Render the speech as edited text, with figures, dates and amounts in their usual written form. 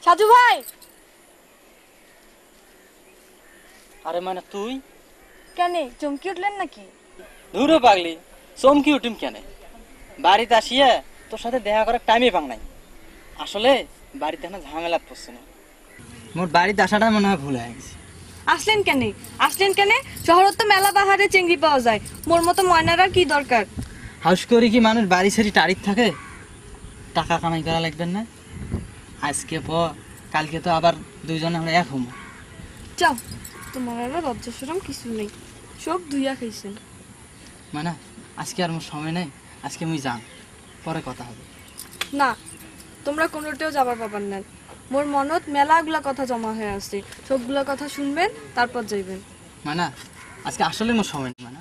সাজু ভাই। আরে মানে তুই কেন চমকি উঠলেন নাকি? দূরে পাগলি, চমকি উঠিম কেন? বাড়িতে আসিয়া তোর সাথে দেখা করার টাইমই পাং নাই। আসলে বাড়িতে না ঝামেলা পড়ছে না, মোর বাড়িতে আসাটা মনে হয় ভুল হয়ে গেছে। আসলেন কেন? আসলেন কেন? শহরত তো মেলা বাহারে চিংড়ি পাওয়া যায়, মোর মতো ময়নার আর কি দরকার? হাউস করি কি মানুষ বাড়ি ছেড়ে তারিখ থাকে? টাকা কামাই করা লাগবেন না? আজকে পর কালকে তো আবার দুইজনে আমরা এক হবো। যাও, তোমার আর লজ্জা শরম কিছু নেই, সব ধুইয়া খাইছেন। মানে আজকে আর মোর সময় নেই, আজকে মুই যান, পরে কথা হবে। না, তোমরা কোনোটাও যাবার পাবার না। মোর মনত মেলাগুলা কথা জমা হয়ে আছে, সবগুলা কথা শুনবেন তারপর যাইবেন। মানে আজকে আসলে মোর সময় নেই। মানে